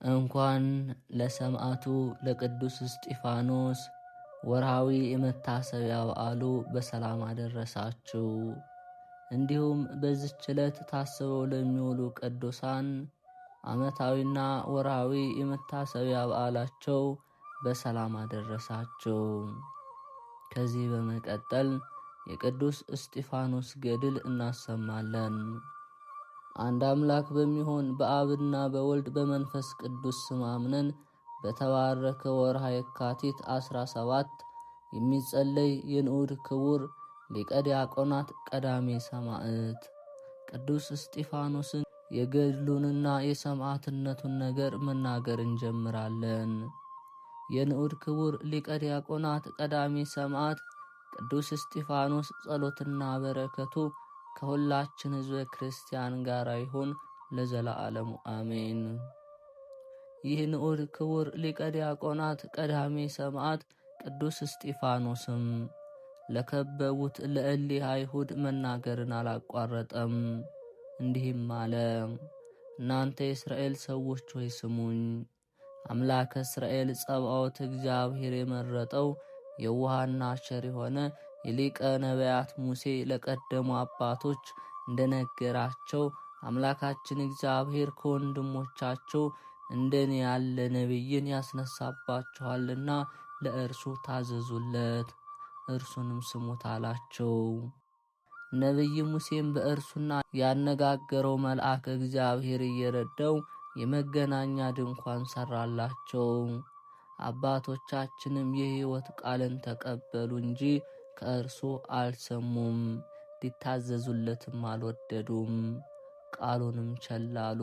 እንኳን ለሰማዕቱ ለቅዱስ እስጢፋኖስ ወርሃዊ የመታሰቢያ በዓሉ በሰላም አደረሳችሁ። እንዲሁም በዚህች ዕለት ታስበው ለሚውሉ ቅዱሳን ዓመታዊና ወርሃዊ የመታሰቢያ በዓላቸው በሰላም አደረሳችሁ። ከዚህ በመቀጠል የቅዱስ እስጢፋኖስ ገድል እናሰማለን። አንድ አምላክ በሚሆን በአብና በወልድ በመንፈስ ቅዱስ ስም አምነን በተባረከ ወርሃ የካቲት 17 የሚጸለይ የንዑድ ክቡር ሊቀ ዲያቆናት ቀዳሜ ሰማዕት ቅዱስ እስጢፋኖስን የገድሉንና የሰማዕትነቱን ነገር መናገር እንጀምራለን። የንዑድ ክቡር ሊቀ ዲያቆናት ቀዳሜ ሰማዕት ቅዱስ እስጢፋኖስ ጸሎትና በረከቱ ከሁላችን ሕዝበ ክርስቲያን ጋር ይሁን ለዘላለሙ አሜን። ይህ ንዑድ ክቡር ሊቀ ዲያቆናት ቀዳሜ ሰማዕት ቅዱስ እስጢፋኖስም ለከበቡት ለእሊህ አይሁድ መናገርን አላቋረጠም። እንዲህም አለ። እናንተ የእስራኤል ሰዎች ሆይ ስሙኝ። አምላከ እስራኤል ጸባዖት እግዚአብሔር የመረጠው የዋህና ቸር የሆነ የሊቀ ነቢያት ሙሴ ለቀደሙ አባቶች እንደነገራቸው አምላካችን እግዚአብሔር ከወንድሞቻቸው እንደኔ ያለ ነቢይን ያስነሳባችኋልና ለእርሱ ታዘዙለት፣ እርሱንም ስሙት አላቸው። ነቢይ ሙሴም በእርሱና ያነጋገረው መልአክ እግዚአብሔር እየረዳው የመገናኛ ድንኳን ሰራላቸው። አባቶቻችንም የሕይወት ቃልን ተቀበሉ እንጂ ከእርሱ አልሰሙም፣ ሊታዘዙለትም አልወደዱም። ቃሉንም ቸላሉ።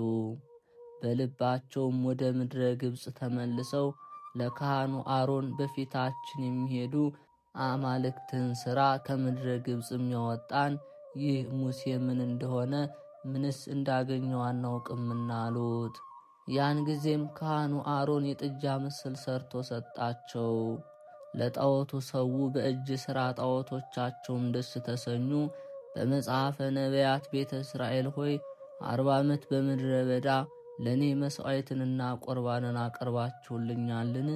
በልባቸውም ወደ ምድረ ግብፅ ተመልሰው ለካህኑ አሮን በፊታችን የሚሄዱ አማልክትን ሥራ ከምድረ ግብፅ የሚያወጣን ይህ ሙሴ ምን እንደሆነ ምንስ እንዳገኘው አናውቅምና አሉት። ያን ጊዜም ካህኑ አሮን የጥጃ ምስል ሰርቶ ሰጣቸው። ለጣዖቱ ሰው በእጅ ሥራ ጣዖቶቻቸውም ደስ ተሰኙ። በመጽሐፈ ነቢያት ቤተ እስራኤል ሆይ 40 ዓመት በምድረ በዳ ለእኔ መሥዋዕትንና ቁርባንን አቅርባችሁልኛልን?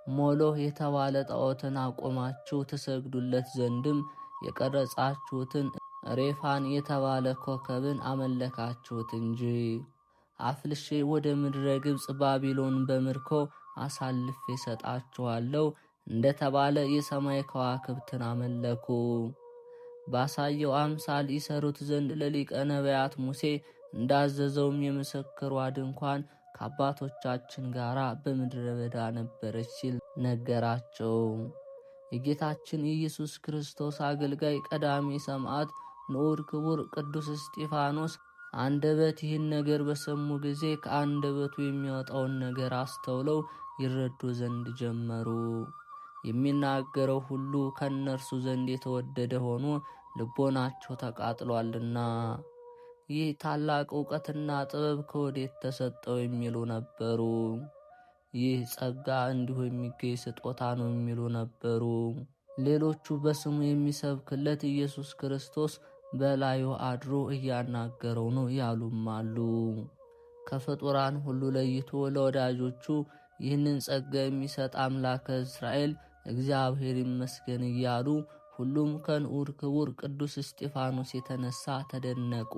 ሞሎህ የተባለ ጣዖትን አቆማችሁ ትሰግዱለት ዘንድም የቀረጻችሁትን ሬፋን የተባለ ኮከብን አመለካችሁት እንጂ። አፍልሼ ወደ ምድረ ግብፅ ባቢሎን በምርኮ አሳልፌ ሰጣችኋለሁ እንደተባለ የሰማይ ከዋክብትን አመለኩ። ባሳየው አምሳል ይሰሩት ዘንድ ለሊቀ ነቢያት ሙሴ እንዳዘዘውም የምስክሯ ድንኳን ከአባቶቻችን ጋር በምድረ በዳ ነበረች ሲል ነገራቸው። የጌታችን ኢየሱስ ክርስቶስ አገልጋይ ቀዳሜ ሰማዕት ንዑድ ክቡር ቅዱስ እስጢፋኖስ አንደበት ይህን ነገር በሰሙ ጊዜ ከአንደበቱ የሚወጣውን ነገር አስተውለው ይረዱ ዘንድ ጀመሩ። የሚናገረው ሁሉ ከእነርሱ ዘንድ የተወደደ ሆኖ ልቦናቸው ተቃጥሏልና ይህ ታላቅ ዕውቀትና ጥበብ ከወዴት ተሰጠው የሚሉ ነበሩ። ይህ ጸጋ እንዲሁ የሚገኝ ስጦታ ነው የሚሉ ነበሩ። ሌሎቹ በስሙ የሚሰብክለት ኢየሱስ ክርስቶስ በላዩ አድሮ እያናገረው ነው ያሉም አሉ። ከፍጡራን ሁሉ ለይቶ ለወዳጆቹ ይህንን ጸጋ የሚሰጥ አምላከ እስራኤል እግዚአብሔር ይመስገን እያሉ ሁሉም ከንዑድ ክቡር ቅዱስ እስጢፋኖስ የተነሳ ተደነቁ።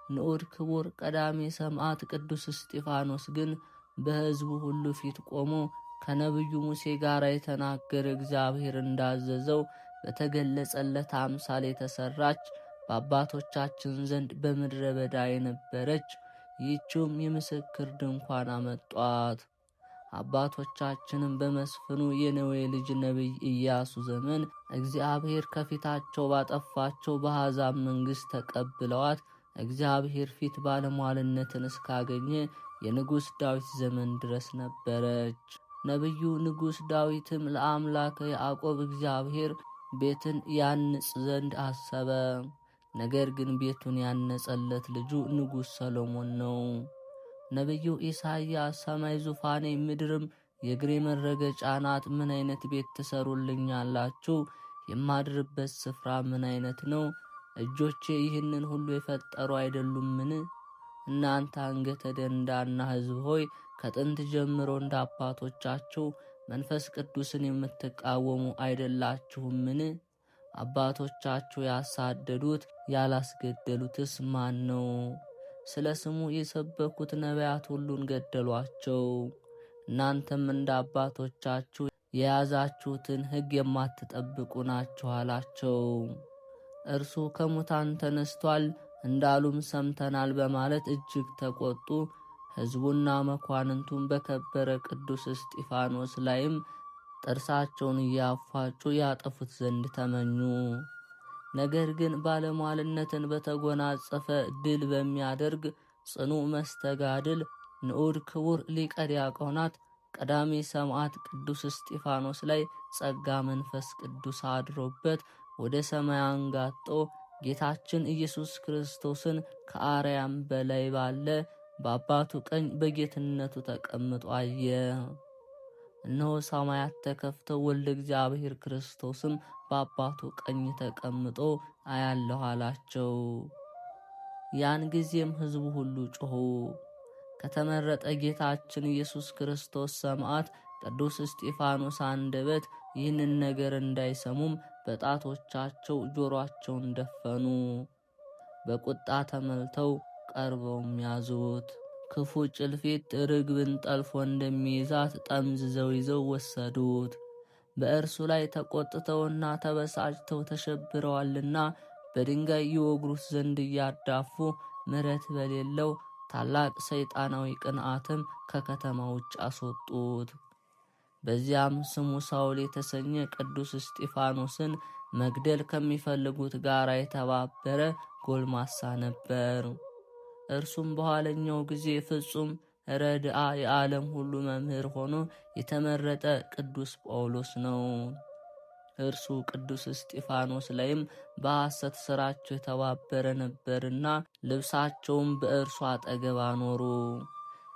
ንዑድ ክቡር ቀዳሜ ሰማዕት ቅዱስ እስጢፋኖስ ግን በሕዝቡ ሁሉ ፊት ቆሞ ከነቢዩ ሙሴ ጋር የተናገረ እግዚአብሔር እንዳዘዘው በተገለጸለት አምሳል የተሰራች በአባቶቻችን ዘንድ በምድረ በዳ የነበረች ይህችውም የምስክር ድንኳን አመጧት። አባቶቻችንም በመስፍኑ የነዌ ልጅ ነቢይ ኢያሱ ዘመን እግዚአብሔር ከፊታቸው ባጠፋቸው በአሕዛብ መንግሥት ተቀብለዋት እግዚአብሔር ፊት ባለሟልነትን እስካገኘ የንጉሥ ዳዊት ዘመን ድረስ ነበረች። ነቢዩ ንጉሥ ዳዊትም ለአምላከ ያዕቆብ እግዚአብሔር ቤትን ያንጽ ዘንድ አሰበ። ነገር ግን ቤቱን ያነጸለት ልጁ ንጉሥ ሰሎሞን ነው። ነቢዩ ኢሳይያስ ሰማይ ዙፋኔ ምድርም የእግሬ መረገጫ ናት፣ ምን አይነት ቤት ትሰሩልኛላችሁ? የማድርበት ስፍራ ምን አይነት ነው? እጆቼ ይህንን ሁሉ የፈጠሩ አይደሉምን? እናንተ አንገተ ደንዳና ሕዝብ ሆይ ከጥንት ጀምሮ እንደ አባቶቻችሁ መንፈስ ቅዱስን የምትቃወሙ አይደላችሁምን? አባቶቻችሁ ያሳደዱት ያላስገደሉትስ ማን ነው? ስለ ስሙ የሰበኩት ነቢያት ሁሉን ገደሏቸው። እናንተም እንደ አባቶቻችሁ የያዛችሁትን ሕግ የማትጠብቁ ናችሁ አላቸው። እርሱ ከሙታን ተነስቷል እንዳሉም ሰምተናል በማለት እጅግ ተቆጡ። ሕዝቡና መኳንንቱን በከበረ ቅዱስ እስጢፋኖስ ላይም ጥርሳቸውን እያፋጩ ያጠፉት ዘንድ ተመኙ። ነገር ግን ባለሟልነትን በተጎናጸፈ ድል በሚያደርግ ጽኑ መስተጋድል ንዑድ ክቡር ሊቀ ዲያቆናት ቀዳሜ ሰማዕት ቅዱስ እስጢፋኖስ ላይ ጸጋ መንፈስ ቅዱስ አድሮበት ወደ ሰማይ አንጋጦ ጌታችን ኢየሱስ ክርስቶስን ከአርያም በላይ ባለ በአባቱ ቀኝ በጌትነቱ ተቀምጦ አየ። እነሆ ሰማያት ተከፍተው ወልደ እግዚአብሔር ክርስቶስም በአባቱ ቀኝ ተቀምጦ አያለሁ አላቸው። ያን ጊዜም ሕዝቡ ሁሉ ጮኹ። ከተመረጠ ጌታችን ኢየሱስ ክርስቶስ ሰማዕት ቅዱስ እስጢፋኖስ አንደበት ይህንን ነገር እንዳይሰሙም በጣቶቻቸው ጆሮአቸውን ደፈኑ። በቁጣ ተመልተው ቀርበውም ያዙት። ክፉ ጭልፊት ርግብን ጠልፎ እንደሚይዛት ጠምዝዘው ይዘው ወሰዱት። በእርሱ ላይ ተቆጥተውና ተበሳጭተው ተሸብረዋልና በድንጋይ ይወግሩት ዘንድ እያዳፉ ምሕረት በሌለው ታላቅ ሰይጣናዊ ቅንዓትም ከከተማ ውጭ አስወጡት። በዚያም ስሙ ሳውል የተሰኘ ቅዱስ እስጢፋኖስን መግደል ከሚፈልጉት ጋር የተባበረ ጎልማሳ ነበር። እርሱም በኋለኛው ጊዜ ፍጹም ረድአ የዓለም ሁሉ መምህር ሆኖ የተመረጠ ቅዱስ ጳውሎስ ነው። እርሱ ቅዱስ እስጢፋኖስ ላይም በሐሰት ሥራቸው የተባበረ ነበርና ልብሳቸውም በእርሱ አጠገብ አኖሩ።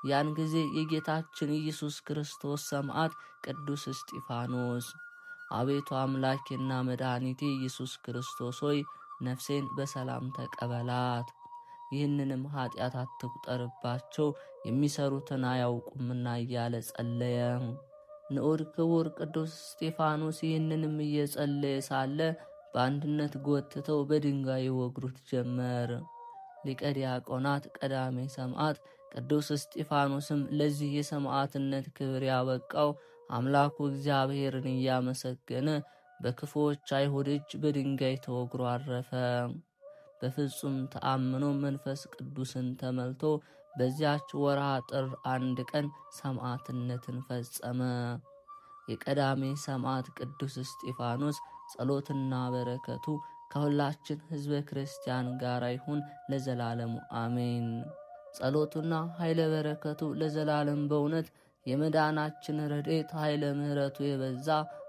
ያን ጊዜ የጌታችን ኢየሱስ ክርስቶስ ሰማዕት ቅዱስ እስጢፋኖስ አቤቱ አምላኬና መድኃኒቴ ኢየሱስ ክርስቶስ ሆይ ነፍሴን በሰላም ተቀበላት፣ ይህንንም ኃጢአት አትቁጠርባቸው፣ የሚሰሩትን አያውቁምና እያለ ጸለየ። ንዑድ ክቡር ቅዱስ እስጢፋኖስ ይህንንም እየጸለየ ሳለ በአንድነት ጎትተው በድንጋይ ይወግሩት ጀመር። ሊቀ ዲያቆናት ቀዳሜ ሰማዕት ቅዱስ እስጢፋኖስም ለዚህ የሰማዕትነት ክብር ያበቃው አምላኩ እግዚአብሔርን እያመሰገነ በክፉዎች አይሁድ እጅ በድንጋይ ተወግሮ አረፈ። በፍጹም ተአምኖ መንፈስ ቅዱስን ተመልቶ በዚያች ወርሃ ጥር 1 ቀን ሰማዕትነትን ፈጸመ። የቀዳሜ ሰማዕት ቅዱስ እስጢፋኖስ ጸሎትና በረከቱ ከሁላችን ሕዝበ ክርስቲያን ጋር ይሁን ለዘላለሙ አሜን። ጸሎቱና ኃይለ በረከቱ ለዘላለም በእውነት የመዳናችን ረድኤት ኃይለ ምሕረቱ የበዛ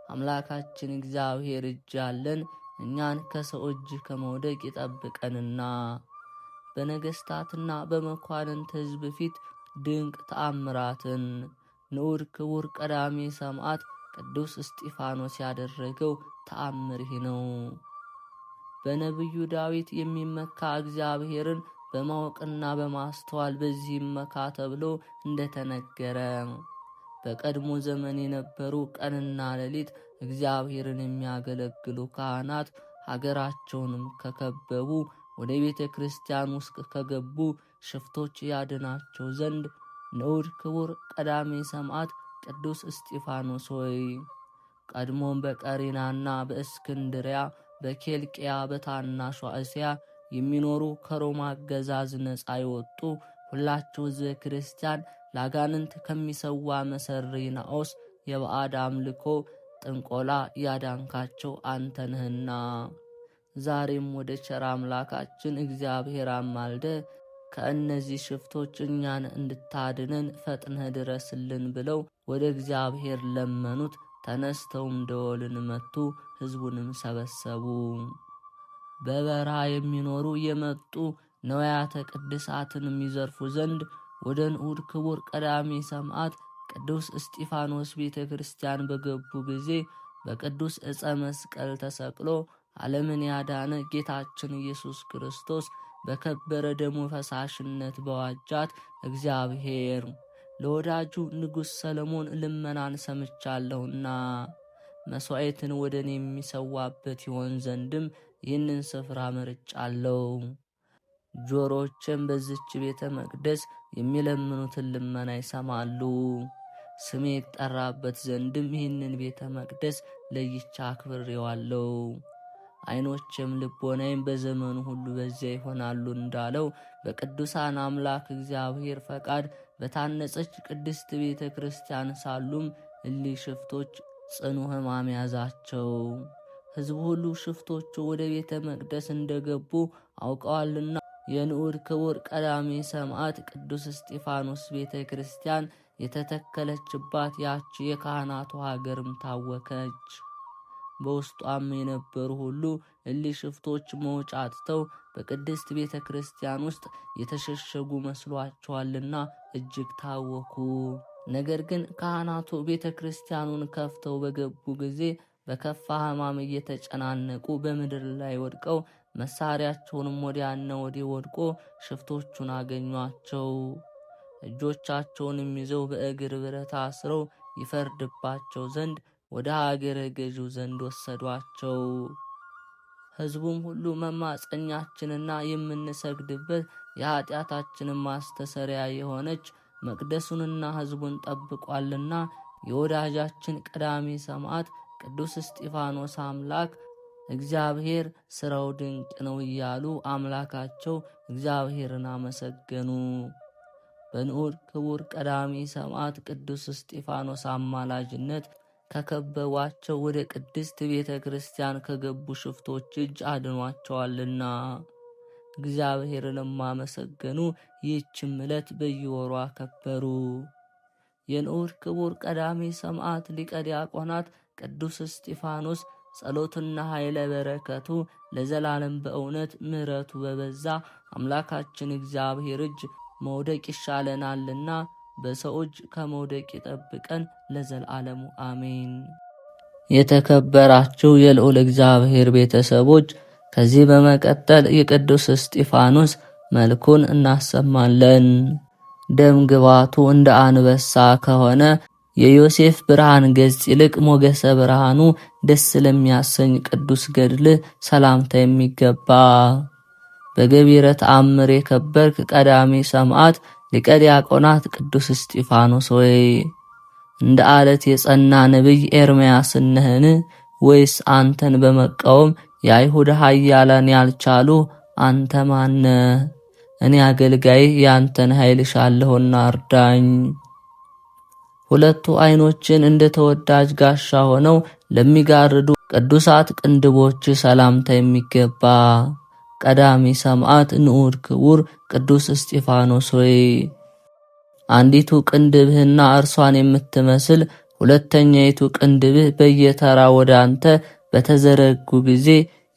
አምላካችን እግዚአብሔር እጅ አለን እኛን ከሰው እጅ ከመውደቅ ይጠብቀንና በነገሥታትና በመኳንንት ሕዝብ ፊት ድንቅ ተአምራትን ንዑድ ክቡር ቀዳሜ ሰማዕት ቅዱስ እስጢፋኖስ ያደረገው ተአምር ይህ ነው። በነቢዩ ዳዊት የሚመካ እግዚአብሔርን በማወቅና በማስተዋል በዚህ ይመካ ተብሎ እንደተነገረ በቀድሞ ዘመን የነበሩ ቀንና ሌሊት እግዚአብሔርን የሚያገለግሉ ካህናት ሀገራቸውንም ከከበቡ ወደ ቤተ ክርስቲያን ውስጥ ከገቡ ሽፍቶች ያድናቸው ዘንድ ንዑድ ክቡር ቀዳሜ ሰማዕት ቅዱስ እስጢፋኖስ ሆይ ቀድሞም በቀሬናና በእስክንድሪያ በኬልቅያ በታናሿ እስያ የሚኖሩ ከሮማ አገዛዝ ነፃ የወጡ ሁላችሁ ሕዝበ ክርስቲያን ለአጋንንት ከሚሰዋ መሰሪ ናዖስ የባዕድ አምልኮ ጥንቆላ ያዳንካቸው አንተ ነህና ዛሬም ወደ ቸር አምላካችን እግዚአብሔር አማልደ ከእነዚህ ሽፍቶች እኛን እንድታድነን ፈጥነህ ድረስልን ብለው ወደ እግዚአብሔር ለመኑት። ተነስተውም ደወልን መቱ፣ ሕዝቡንም ሰበሰቡ። በበረሃ የሚኖሩ የመጡ ነዋያተ ቅድሳትን የሚዘርፉ ዘንድ ወደ ንዑድ ክቡር ቀዳሜ ሰማዕት ቅዱስ እስጢፋኖስ ቤተ ክርስቲያን በገቡ ጊዜ በቅዱስ ዕፀ መስቀል ተሰቅሎ ዓለምን ያዳነ ጌታችን ኢየሱስ ክርስቶስ በከበረ ደሙ ፈሳሽነት በዋጃት እግዚአብሔር ለወዳጁ ንጉሥ ሰለሞን ልመናን ሰምቻለሁና መሥዋዕትን ወደ እኔ የሚሰዋበት ይሆን ዘንድም ይህንን ስፍራ መርጫለሁ። ጆሮዎችም በዚች ቤተ መቅደስ የሚለምኑትን ልመና ይሰማሉ። ስሜ ይጠራበት ዘንድም ይህንን ቤተ መቅደስ ለይቻ አክብሬዋለሁ። ዓይኖችም ልቦናይም በዘመኑ ሁሉ በዚያ ይሆናሉ እንዳለው በቅዱሳን አምላክ እግዚአብሔር ፈቃድ በታነጸች ቅድስት ቤተ ክርስቲያን ሳሉም እሊህ ሽፍቶች ጽኑ ሕማም ያዛቸው። ሕዝቡ ሁሉ ሽፍቶቹ ወደ ቤተ መቅደስ እንደገቡ አውቀዋልና የንዑድ ክቡር ቀዳሜ ሰማዕት ቅዱስ እስጢፋኖስ ቤተ ክርስቲያን የተተከለችባት ያች የካህናቱ ሀገርም ታወከች። በውስጧም የነበሩ ሁሉ እሊህ ሽፍቶች መውጫ አጥተው በቅድስት ቤተ ክርስቲያን ውስጥ የተሸሸጉ መስሏቸዋልና እጅግ ታወኩ። ነገር ግን ካህናቱ ቤተ ክርስቲያኑን ከፍተው በገቡ ጊዜ በከፋ ሕማም እየተጨናነቁ በምድር ላይ ወድቀው መሳሪያቸውንም ወዲያና ወዲህ ወድቆ ሽፍቶቹን አገኟቸው። እጆቻቸውንም ይዘው በእግር ብረት አስረው ይፈርድባቸው ዘንድ ወደ ሀገረ ገዢው ዘንድ ወሰዷቸው። ሕዝቡም ሁሉ መማፀኛችንና የምንሰግድበት የኃጢአታችንን ማስተሰሪያ የሆነች መቅደሱንና ሕዝቡን ጠብቋልና የወዳጃችን ቀዳሜ ሰማዕት ቅዱስ እስጢፋኖስ አምላክ እግዚአብሔር ስራው ድንቅ ነው እያሉ አምላካቸው እግዚአብሔርን አመሰገኑ። በንዑድ ክቡር ቀዳሜ ሰማዕት ቅዱስ እስጢፋኖስ አማላጅነት ከከበቧቸው ወደ ቅድስት ቤተ ክርስቲያን ከገቡ ሽፍቶች እጅ አድኗቸዋልና እግዚአብሔርንም አመሰገኑ። ይህችም ዕለት በየወሩ አከበሩ። የንዑድ ክቡር ቀዳሜ ሰማዕት ሊቀ ዲያቆናት ቅዱስ እስጢፋኖስ ጸሎትና ኃይለ በረከቱ ለዘላለም በእውነት ምሕረቱ በበዛ አምላካችን እግዚአብሔር እጅ መውደቅ ይሻለናልና በሰው እጅ ከመውደቅ ይጠብቀን ለዘላለሙ አሜን። የተከበራችሁ የልዑል እግዚአብሔር ቤተሰቦች ከዚህ በመቀጠል የቅዱስ እስጢፋኖስ መልኩን እናሰማለን። ደም ግባቱ እንደ አንበሳ ከሆነ የዮሴፍ ብርሃን ገጽ ይልቅ ሞገሰ ብርሃኑ ደስ ለሚያሰኝ ቅዱስ ገድል ሰላምታ የሚገባ በገቢረ ተአምር የከበርክ ቀዳሜ ሰማዕት ሊቀ ዲያቆናት ቅዱስ እስጢፋኖስ ሆይ እንደ አለት የጸና ነቢይ ኤርምያስ ነህን? ወይስ አንተን በመቃወም የአይሁድ ኃያላን ያልቻሉ አንተ ማነ? እኔ አገልጋይ ያንተን ኃይል ሻለሁና እርዳኝ። ሁለቱ ዓይኖችን እንደ ተወዳጅ ጋሻ ሆነው ለሚጋርዱ ቅዱሳት ቅንድቦች ሰላምታ የሚገባ ቀዳሚ ሰማዕት ንዑድ ክቡር ቅዱስ እስጢፋኖስ ሆይ አንዲቱ ቅንድብህና እርሷን የምትመስል ሁለተኛይቱ ቅንድብህ በየተራ ወደ አንተ በተዘረጉ ጊዜ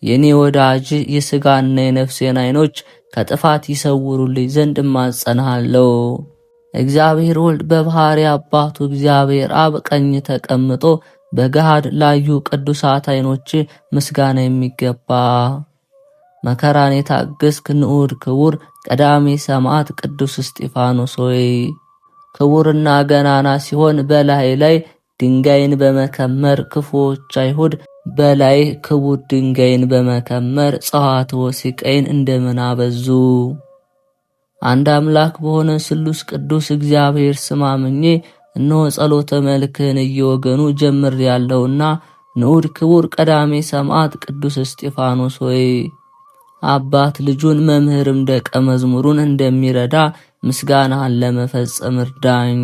የኔ ወዳጅ የሥጋና የነፍሴን ዓይኖች ከጥፋት ይሰውሩልኝ ዘንድ እማጸንሃለሁ። እግዚአብሔር ወልድ በባሕርይ አባቱ እግዚአብሔር አብ ቀኝ ተቀምጦ በገሃድ ላዩ ቅዱሳት ዓይኖች ምስጋና የሚገባ መከራን የታገስክ ንዑድ ክቡር ቀዳሜ ሰማዕት ቅዱስ እስጢፋኖስ ሆይ ክቡርና ገናና ሲሆን በላይ ላይ ድንጋይን በመከመር ክፉዎች አይሁድ በላይ ክቡር ድንጋይን በመከመር ጸዋትወ ሲቃይን እንደምን አበዙ። አንድ አምላክ በሆነ ስሉስ ቅዱስ እግዚአብሔር ስም አምኜ እነሆ ጸሎተ መልክህን እየወገኑ ጀምር ያለውና ንዑድ ክቡር ቀዳሜ ሰማዕት ቅዱስ እስጢፋኖስ ሆይ አባት ልጁን መምህርም ደቀ መዝሙሩን እንደሚረዳ ምስጋናህን ለመፈጸም እርዳኝ።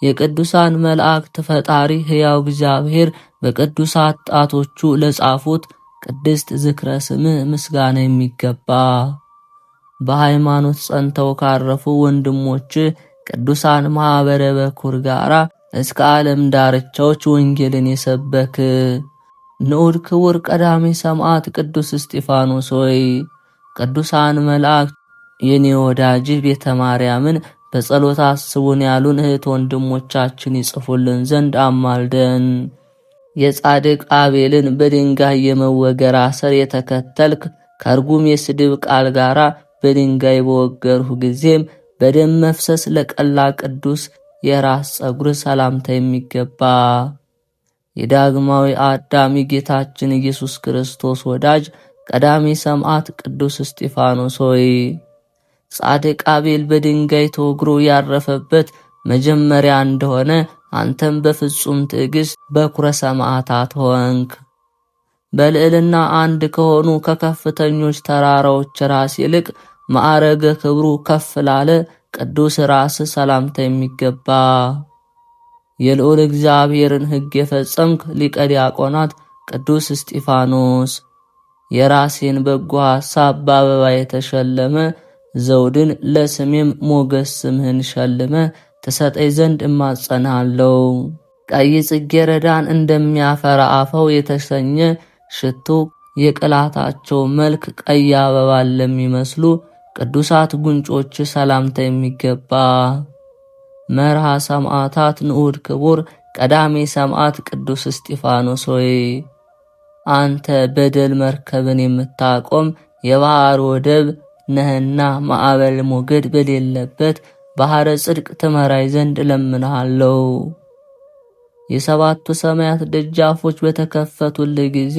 የቅዱሳን መላእክት ፈጣሪ ሕያው እግዚአብሔር በቅዱሳት ጣቶቹ ለጻፉት ቅድስት ዝክረ ስምህ ምስጋና የሚገባ በሃይማኖት ጸንተው ካረፉ ወንድሞች ቅዱሳን ማኅበረ በኩር ጋራ እስከ ዓለም ዳርቻዎች ወንጌልን የሰበክ ንዑድ ክቡር ቀዳሜ ሰማዕት ቅዱስ እስጢፋኖስ ሆይ ቅዱሳን መላእክት የኔ ወዳጅ ቤተ ማርያምን በጸሎት አስቡን ያሉን እህት ወንድሞቻችን ይጽፉልን ዘንድ አማልደን። የጻድቅ አቤልን በድንጋይ የመወገር አሰር የተከተልክ ከርጉም የስድብ ቃል ጋራ በድንጋይ በወገርሁ ጊዜም በደም መፍሰስ ለቀላ ቅዱስ የራስ ጸጉር ሰላምታ የሚገባ የዳግማዊ አዳም ጌታችን ኢየሱስ ክርስቶስ ወዳጅ ቀዳሚ ሰማዕት ቅዱስ እስጢፋኖስ ሆይ ጻድቅ አቤል በድንጋይ ተወግሮ ያረፈበት መጀመሪያ እንደሆነ አንተም በፍጹም ትዕግስት በኩረ ሰማዕታት ሆንክ። በልዕልና አንድ ከሆኑ ከከፍተኞች ተራራዎች ራስ ይልቅ ማዕረገ ክብሩ ከፍ ላለ ቅዱስ ራስ ሰላምታ የሚገባ የልዑል እግዚአብሔርን ሕግ የፈጸምክ ሊቀ ዲያቆናት ቅዱስ እስጢፋኖስ የራሴን በጎ ሐሳብ በአበባ የተሸለመ ዘውድን ለስሜም ሞገስ ስምህን ሸልመ ተሰጠኝ ዘንድ እማጸናለሁ። ቀይ ጽጌረዳን እንደሚያፈራ አፈው የተሰኘ ሽቱ የቅላታቸው መልክ ቀይ አበባን ለሚመስሉ ቅዱሳት ጉንጮች ሰላምታ የሚገባ መርሃ ሰማዕታት ንዑድ ክቡር ቀዳሜ ሰማዕት ቅዱስ እስጢፋኖስ ሆይ አንተ በደል መርከብን የምታቆም የባህር ወደብ ነህና ማዕበል ሞገድ በሌለበት ባህረ ጽድቅ ትመራይ ዘንድ እለምንሃለሁ። የሰባቱ ሰማያት ደጃፎች በተከፈቱልህ ጊዜ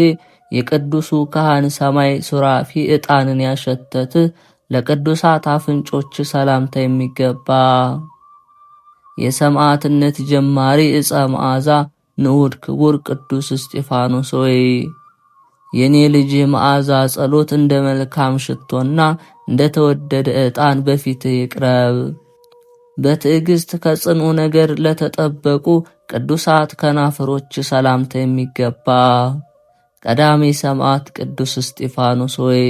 የቅዱሱ ካህን ሰማይ ሱራፊ ዕጣንን ያሸተት ለቅዱሳት አፍንጮች ሰላምታ የሚገባ የሰማዕትነት ጀማሪ ዕፀ መዓዛ ንዑድ ክቡር ቅዱስ እስጢፋኖስ ሆይ የኔ ልጅ መዓዛ ጸሎት እንደ መልካም ሽቶና እንደ ተወደደ ዕጣን በፊትህ ይቅረብ። በትዕግስት ከጽኑ ነገር ለተጠበቁ ቅዱሳት ከናፍሮች ሰላምታ የሚገባ ቀዳሜ ሰማዕት ቅዱስ እስጢፋኖስ ሆይ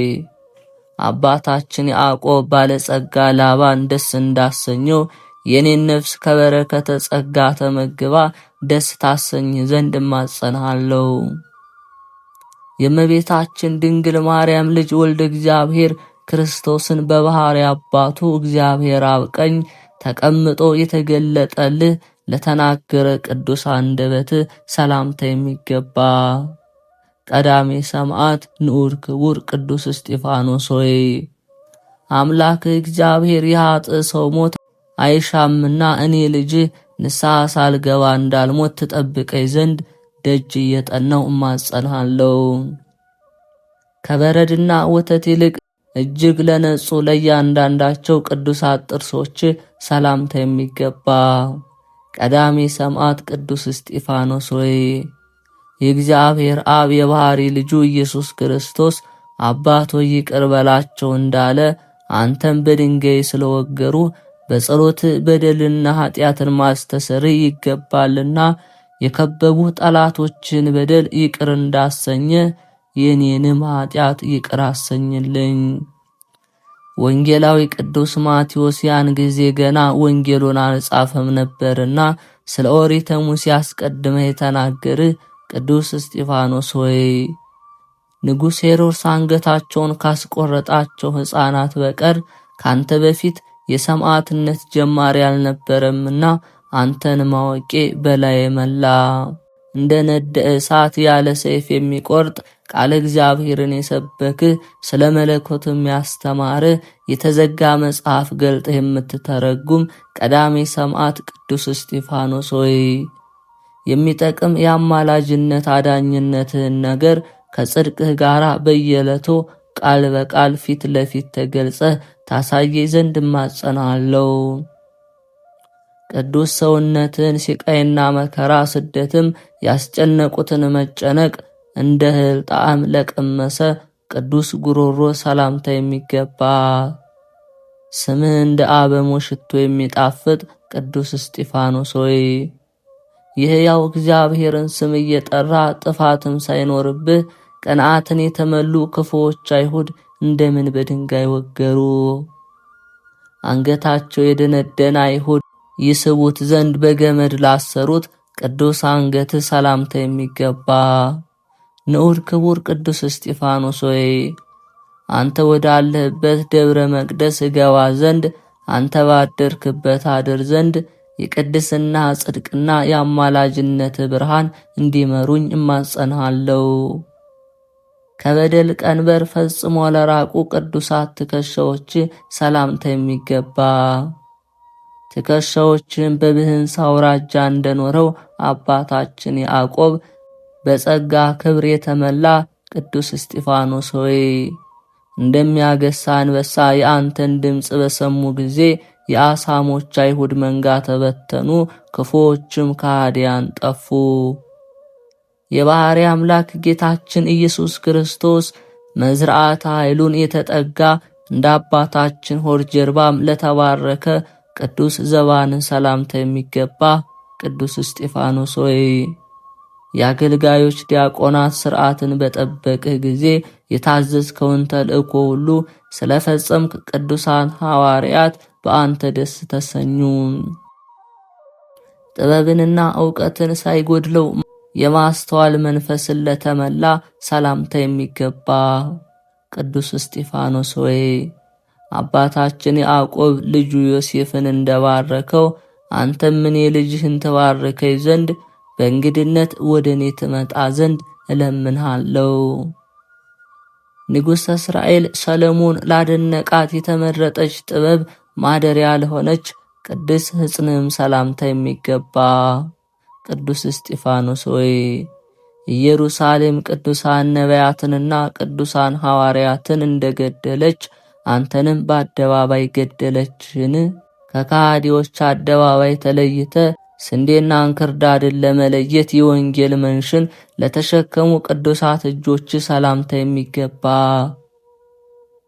አባታችን ያዕቆብ ባለጸጋ ላባን ደስ እንዳሰኘው የኔን ነፍስ ከበረከተ ጸጋ ተመግባ ደስ ታሰኝ ዘንድ እማጸንሃለሁ። የእመቤታችን ድንግል ማርያም ልጅ ወልደ እግዚአብሔር ክርስቶስን በባህሪ አባቱ እግዚአብሔር አብ ቀኝ ተቀምጦ የተገለጠልህ ለተናገረ ቅዱስ አንደበት ሰላምታ የሚገባ ቀዳሜ ሰማዕት ንዑድ ክቡር ቅዱስ እስጢፋኖስ ሆይ አምላክ እግዚአብሔር የኃጥእ ሰው ሞት አይሻምና እኔ ልጅ ንስሐ ሳልገባ እንዳልሞት ትጠብቀኝ ዘንድ ደጅ እየጠናው እማጸንሃለሁ። ከበረድና ወተት ይልቅ እጅግ ለነጹ ለእያንዳንዳቸው ቅዱሳት ጥርሶች ሰላምታ የሚገባ ቀዳሜ ሰማዕት ቅዱስ እስጢፋኖስ ሆይ የእግዚአብሔር አብ የባህሪ ልጁ ኢየሱስ ክርስቶስ አባት ሆይ ይቅር በላቸው እንዳለ አንተም በድንጋይ ስለወገሩ በጸሎት በደልና ኃጢአትን ማስተሰረይ ይገባልና የከበቡ ጠላቶችን በደል ይቅር እንዳሰኘ የኔንም ኃጢአት ይቅር አሰኝልኝ። ወንጌላዊ ቅዱስ ማቴዎስ ያን ጊዜ ገና ወንጌሉን አልጻፈም ነበርና ስለ ኦሪተ ሙሴ አስቀድመህ የተናገርህ ቅዱስ እስጢፋኖስ ሆይ ንጉሥ ሄሮድስ አንገታቸውን ካስቆረጣቸው ሕፃናት በቀር ካንተ በፊት የሰማዕትነት ጀማሪ አልነበረምና አንተን ማወቄ በላይ መላ። እንደ ነደ እሳት ያለ ሰይፍ የሚቆርጥ ቃለ እግዚአብሔርን የሰበክህ ስለ መለኮት የሚያስተማር የተዘጋ መጽሐፍ ገልጠህ የምትተረጉም ቀዳሜ ሰማዕት ቅዱስ እስጢፋኖስ ሆይ የሚጠቅም የአማላጅነት አዳኝነትህን ነገር ከጽድቅህ ጋር በየዕለቱ ቃል በቃል ፊት ለፊት ተገልጸህ ታሳየ ዘንድ እማጸናለሁ። ቅዱስ ሰውነትን ሲቃይና መከራ ስደትም ያስጨነቁትን መጨነቅ እንደ እህል ጣዕም ለቀመሰ ቅዱስ ጉሮሮ ሰላምታ የሚገባ ስምህ እንደ አበሞ ሽቶ የሚጣፍጥ ቅዱስ እስጢፋኖስ ሆይ የሕያው እግዚአብሔርን ስም እየጠራ ጥፋትም ሳይኖርብህ ቅንዓትን የተመሉ ክፉዎች አይሁድ እንደምን በድንጋይ ወገሩ። አንገታቸው የደነደነ አይሁድ ይስቡት ዘንድ በገመድ ላሰሩት ቅዱስ አንገት ሰላምታ የሚገባ ንዑድ ክቡር ቅዱስ እስጢፋኖስ ሆይ አንተ ወዳለህበት ደብረ መቅደስ እገባ ዘንድ አንተ ባደርክበት አድር ዘንድ የቅድስና ጽድቅና የአማላጅነት ብርሃን እንዲመሩኝ እማጸንሃለሁ። ከበደል ቀንበር ፈጽሞ ለራቁ ቅዱሳት ትከሻዎች ሰላምታ የሚገባ ትከሻዎችን በብህንሳ አውራጃ እንደኖረው አባታችን ያዕቆብ በጸጋ ክብር የተመላ ቅዱስ እስጢፋኖስ ሆይ እንደሚያገሳ አንበሳ የአንተን ድምፅ በሰሙ ጊዜ የአሳሞች አይሁድ መንጋ ተበተኑ፣ ክፉዎችም ከሃዲያን ጠፉ። የባሕርይ አምላክ ጌታችን ኢየሱስ ክርስቶስ መዝራዕተ ኃይሉን የተጠጋ እንደ አባታችን ሆድ ጀርባም ለተባረከ ቅዱስ ዘባንን ሰላምታ የሚገባ ቅዱስ እስጢፋኖስ ሆይ የአገልጋዮች ዲያቆናት ሥርዓትን በጠበቅህ ጊዜ የታዘዝከውን ተልእኮ ሁሉ ስለፈጸምክ ቅዱሳን ሐዋርያት በአንተ ደስ ተሰኙ። ጥበብንና ዕውቀትን ሳይጎድለው የማስተዋል መንፈስን ለተመላ ሰላምታ የሚገባ ቅዱስ እስጢፋኖስ ሆይ አባታችን ያዕቆብ ልጁ ዮሴፍን እንደባረከው አንተም እኔ ልጅህን ተባርከኝ ዘንድ በእንግድነት ወደ እኔ ትመጣ ዘንድ እለምንሃለሁ። ንጉሠ እስራኤል ሰለሞን ላደነቃት የተመረጠች ጥበብ ማደሪያ ለሆነች ቅድስ ሕፅንም ሰላምታ የሚገባ ቅዱስ እስጢፋኖስ ሆይ ኢየሩሳሌም ቅዱሳን ነቢያትንና ቅዱሳን ሐዋርያትን እንደገደለች አንተንም በአደባባይ ገደለችን። ከከሃዲዎች አደባባይ ተለይተ ስንዴና እንክርዳድን ለመለየት የወንጌል መንሽን ለተሸከሙ ቅዱሳት እጆች ሰላምታ የሚገባ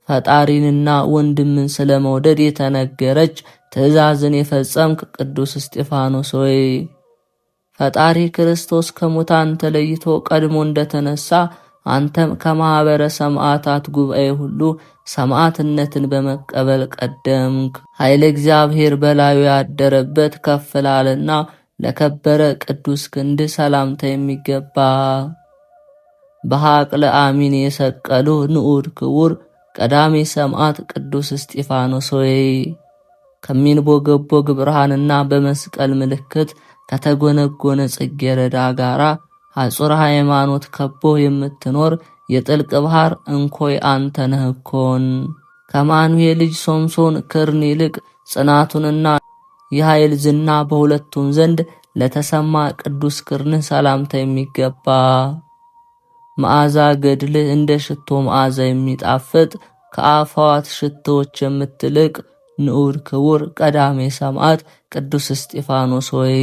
ፈጣሪንና ወንድምን ስለመውደድ የተነገረች ትእዛዝን የፈጸምክ ቅዱስ እስጢፋኖስ ሆይ ፈጣሪ ክርስቶስ ከሙታን ተለይቶ ቀድሞ እንደተነሳ አንተም ከማኅበረ ሰማዕታት ጉባኤ ሁሉ ሰማዕትነትን በመቀበል ቀደምክ። ኃይለ እግዚአብሔር በላዩ ያደረበት ከፍ ላለና ለከበረ ቅዱስ ክንድ ሰላምታ የሚገባ በሐቅለ አሚን የሰቀሉ ንዑድ ክቡር ቀዳሜ ሰማዕት ቅዱስ እስጢፋኖስ ሆይ ከሚንቦገቦግ ብርሃንና በመስቀል ምልክት ከተጎነጎነ ጽጌረዳ ጋራ አጹረ ሃይማኖት ከቦ የምትኖር የጥልቅ ባህር እንኮይ አንተ ነህ እኮን። ከማኑኤ ልጅ ሶምሶን ክርን ይልቅ ጽናቱንና የኃይል ዝና በሁለቱም ዘንድ ለተሰማ ቅዱስ ክርንህ ሰላምታ የሚገባ መዓዛ ገድልህ እንደ ሽቶ መዓዛ የሚጣፍጥ ከአፋዋት ሽቶዎች የምትልቅ ንዑድ ክቡር ቀዳሜ ሰማዕት ቅዱስ እስጢፋኖስ ሆይ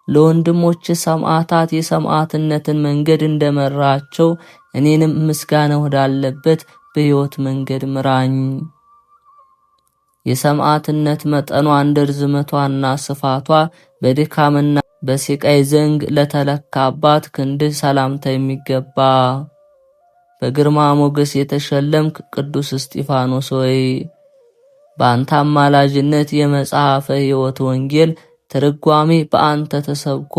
ለወንድሞች ሰማዕታት የሰማዕትነትን መንገድ እንደመራቸው እኔንም ምስጋና ወዳለበት በሕይወት መንገድ ምራኝ። የሰማዕትነት መጠኗ እንደ ርዝመቷና ስፋቷ በድካምና በሲቃይ ዘንግ ለተለካባት ክንድህ ሰላምታ የሚገባ በግርማ ሞገስ የተሸለምክ ቅዱስ እስጢፋኖስ ሆይ በአንተ አማላጅነት የመጽሐፈ ሕይወት ወንጌል ትርጓሜ በአንተ ተሰብኮ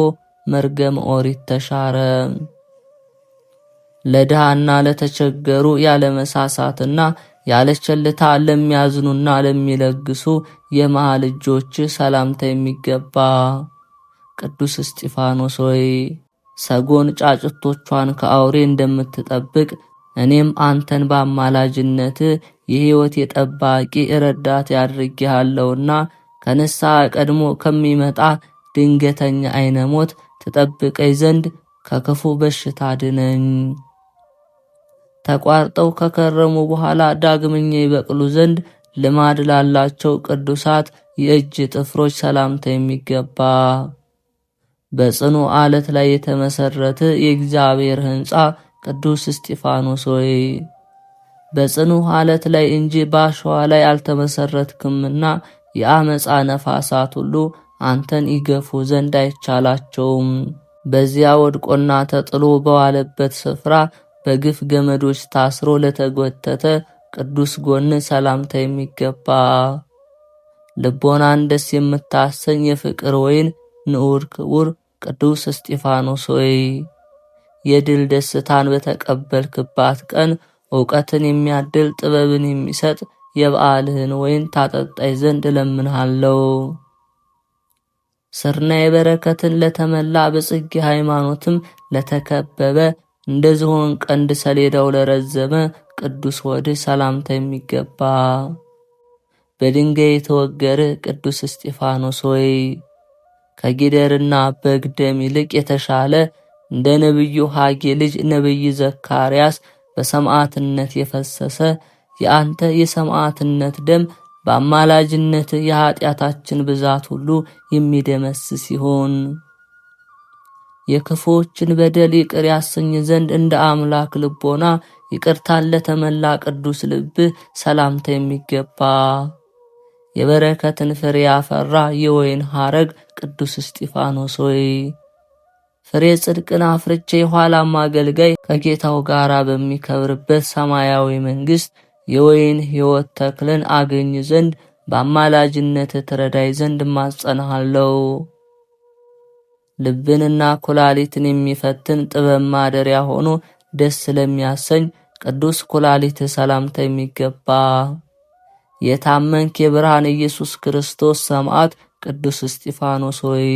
መርገም ኦሪት ተሻረ። ለድሃና ለተቸገሩ ያለ መሳሳትና ያለ ቸልታ ለሚያዝኑና ለሚለግሱ የመሃል እጆች ሰላምታ የሚገባ ቅዱስ እስጢፋኖስ ሆይ ሰጎን ጫጭቶቿን ከአውሬ እንደምትጠብቅ እኔም አንተን በአማላጅነት የሕይወት የጠባቂ ረዳት ያድርጌሃለሁና ከንስሐ ቀድሞ ከሚመጣ ድንገተኛ አይነ ሞት ትጠብቀኝ ዘንድ ከክፉ በሽታ ድነኝ። ተቋርጠው ከከረሙ በኋላ ዳግመኛ ይበቅሉ ዘንድ ልማድ ላላቸው ቅዱሳት የእጅ ጥፍሮች ሰላምታ የሚገባ በጽኑ ዓለት ላይ የተመሰረተ የእግዚአብሔር ሕንጻ ቅዱስ እስጢፋኖስ ሆይ በጽኑ ዓለት ላይ እንጂ በአሸዋ ላይ አልተመሰረትክምና የአመፃ ነፋሳት ሁሉ አንተን ይገፉ ዘንድ አይቻላቸውም። በዚያ ወድቆና ተጥሎ በዋለበት ስፍራ በግፍ ገመዶች ታስሮ ለተጎተተ ቅዱስ ጎን ሰላምታ የሚገባ ልቦናን ደስ የምታሰኝ የፍቅር ወይን ንዑድ ክቡር ቅዱስ እስጢፋኖስ ሆይ የድል ደስታን በተቀበልክባት ቀን ዕውቀትን የሚያድል ጥበብን የሚሰጥ የበዓልህን ወይን ታጠጣይ ዘንድ እለምንሃለሁ። ስርና የበረከትን ለተመላ በጽጌ ሃይማኖትም ለተከበበ እንደ ዝሆን ቀንድ ሰሌዳው ለረዘመ ቅዱስ ሆድህ ሰላምታ የሚገባ። በድንጋይ የተወገርህ ቅዱስ እስጢፋኖስ ሆይ ከጊደርና በግ ደም ይልቅ የተሻለ እንደ ነቢዩ ሐጌ ልጅ ነቢይ ዘካርያስ በሰማዕትነት የፈሰሰ የአንተ የሰማዕትነት ደም በአማላጅነት የኃጢአታችን ብዛት ሁሉ የሚደመስስ ይሁን። የክፉዎችን በደል ይቅር ያሰኝ ዘንድ እንደ አምላክ ልቦና ይቅርታን ለተመላ ቅዱስ ልብህ ሰላምታ የሚገባ። የበረከትን ፍሬ ያፈራ የወይን ሐረግ ቅዱስ እስጢፋኖስ ሆይ ፍሬ ጽድቅን አፍርቼ የኋላም አገልጋይ ከጌታው ጋር በሚከብርበት ሰማያዊ መንግሥት የወይን ሕይወት ተክልን አገኝ ዘንድ በአማላጅነት ትረዳይ ዘንድ እማጸንሃለሁ። ልብንና ኩላሊትን የሚፈትን ጥበብ ማደሪያ ሆኖ ደስ ለሚያሰኝ ቅዱስ ኩላሊት ሰላምታ የሚገባ። የታመንክ የብርሃን ኢየሱስ ክርስቶስ ሰማዕት ቅዱስ እስጢፋኖስ ሆይ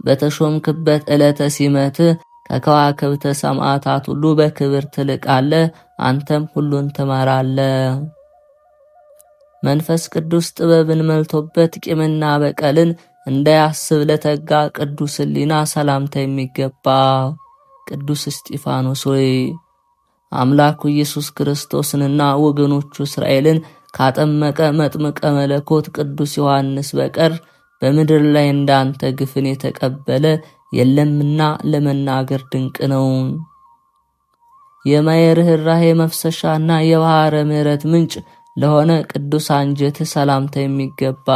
በተሾምክበት ዕለተ ሲመትህ ከከዋክብተ ሰማዕታት ሁሉ በክብር ትልቃለህ፣ አንተም ሁሉን ትመራለህ። መንፈስ ቅዱስ ጥበብን መልቶበት ቂምና በቀልን እንዳያስብ ለተጋ ቅዱስ ሕሊና ሰላምታ የሚገባ ቅዱስ እስጢፋኖስ ሆይ አምላኩ ኢየሱስ ክርስቶስንና ወገኖቹ እስራኤልን ካጠመቀ መጥምቀ መለኮት ቅዱስ ዮሐንስ በቀር በምድር ላይ እንዳንተ ግፍን የተቀበለ የለምና ለመናገር ድንቅ ነው። የማየ ርኅራኄ መፍሰሻና የባሕረ ምሕረት ምንጭ ለሆነ ቅዱስ አንጀት ሰላምታ የሚገባ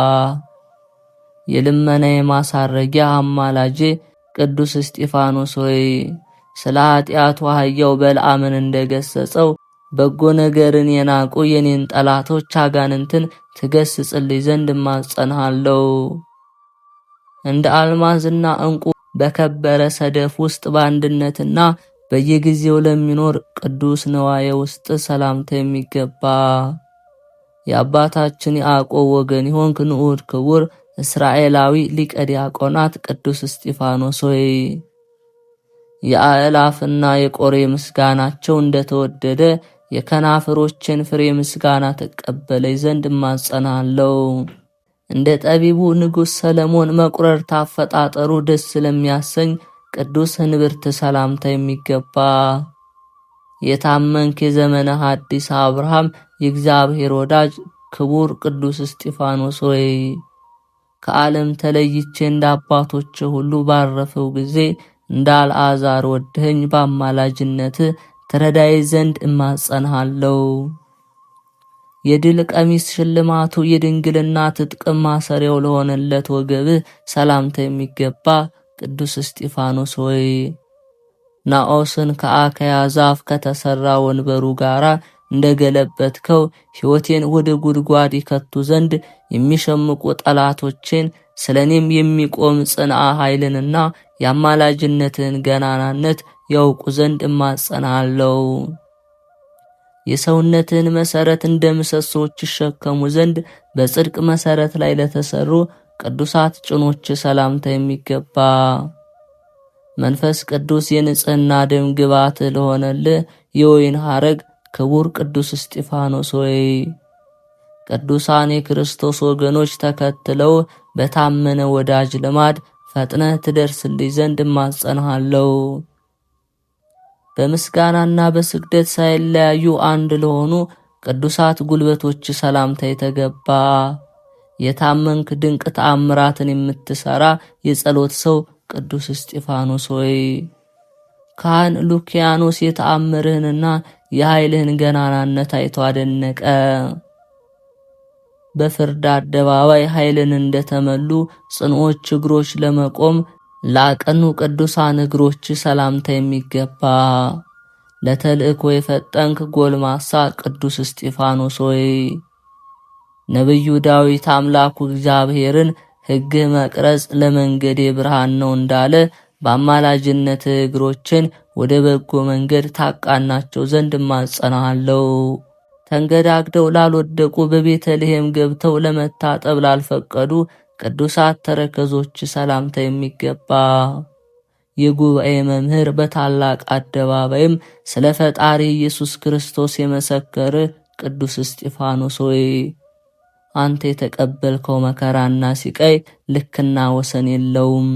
የልመና የማሳረጊያ አማላጄ ቅዱስ እስጢፋኖስ ሆይ ስለ ኃጢአቱ አህያው በለዓምን እንደገሰጸው በጎ ነገርን የናቁ የኔን ጠላቶች አጋንንትን ትገስጽልኝ ዘንድ እማጸንሃለሁ። እንደ አልማዝና ዕንቁ በከበረ ሰደፍ ውስጥ በአንድነትና በየጊዜው ለሚኖር ቅዱስ ነዋየ ውስጥ ሰላምታ የሚገባ የአባታችን ያዕቆብ ወገን ይሆንክ ንዑድ ክቡር እስራኤላዊ ሊቀ ዲያቆናት ቅዱስ እስጢፋኖስ ሆይ የአእላፍና የቆሬ ምስጋናቸው እንደተወደደ የከናፍሮችን ፍሬ ምስጋና ተቀበለኝ ዘንድ እማጸናለሁ። እንደ ጠቢቡ ንጉሥ ሰለሞን መቁረር ታፈጣጠሩ ደስ ስለሚያሰኝ ቅዱስ እንብርት ሰላምታ የሚገባ የታመንክ የዘመነ ሐዲስ አብርሃም የእግዚአብሔር ወዳጅ ክቡር ቅዱስ እስጢፋኖስ ሆይ ከዓለም ተለይቼ እንደ አባቶች ሁሉ ባረፈው ጊዜ እንደ አልዓዛር ወደኸኝ በአማላጅነት ትረዳይ ዘንድ እማጸንሃለሁ። የድል ቀሚስ ሽልማቱ የድንግልና ትጥቅ ማሰሪያው ለሆነለት ወገብህ ሰላምታ የሚገባ ቅዱስ እስጢፋኖስ ሆይ ናኦስን ከአካያ ዛፍ ከተሰራ ወንበሩ ጋራ እንደገለበትከው ሕይወቴን ወደ ጉድጓድ ይከቱ ዘንድ የሚሸምቁ ጠላቶቼን ስለኔም የሚቆም ጽንዓ ኃይልንና የአማላጅነትን ገናናነት ያውቁ ዘንድ እማጸናለሁ። የሰውነትን መሰረት እንደ ምሰሶች ይሸከሙ ዘንድ በጽድቅ መሰረት ላይ ለተሰሩ ቅዱሳት ጭኖች ሰላምታ የሚገባ መንፈስ ቅዱስ የንጽህና ደም ግባት ለሆነልህ የወይን ሐረግ ክቡር ቅዱስ እስጢፋኖስ ሆይ ቅዱሳን የክርስቶስ ወገኖች ተከትለው በታመነ ወዳጅ ልማድ ፈጥነህ ትደርስልኝ ዘንድ እማጸንሃለሁ። በምስጋናና በስግደት ሳይለያዩ አንድ ለሆኑ ቅዱሳት ጉልበቶች ሰላምታ የተገባ የታመንክ ድንቅ ተአምራትን የምትሰራ የጸሎት ሰው ቅዱስ እስጢፋኖስ ሆይ ካህን ሉኪያኖስ የተአምርህንና የኃይልህን ገናናነት አይቶ አደነቀ። በፍርድ አደባባይ ኃይልን እንደተመሉ ጽኑዎች እግሮች ለመቆም ላቀኑ ቅዱሳን እግሮች ሰላምታ የሚገባ ለተልእኮ የፈጠንክ ጎልማሳ ቅዱስ እስጢፋኖስ ሆይ ነቢዩ ዳዊት አምላኩ እግዚአብሔርን ሕግህ መቅረጽ ለመንገዴ ብርሃን ነው እንዳለ በአማላጅነት እግሮችን ወደ በጎ መንገድ ታቃናቸው ዘንድ እማጸናለሁ። ተንገዳግደው ላልወደቁ በቤተልሔም ገብተው ለመታጠብ ላልፈቀዱ ቅዱሳት ተረከዞች ሰላምታ የሚገባ የጉባኤ መምህር በታላቅ አደባባይም ስለ ፈጣሪ ኢየሱስ ክርስቶስ የመሰከርህ ቅዱስ እስጢፋኖስ ሆይ አንተ የተቀበልከው መከራና ሲቃይ ልክና ወሰን የለውም።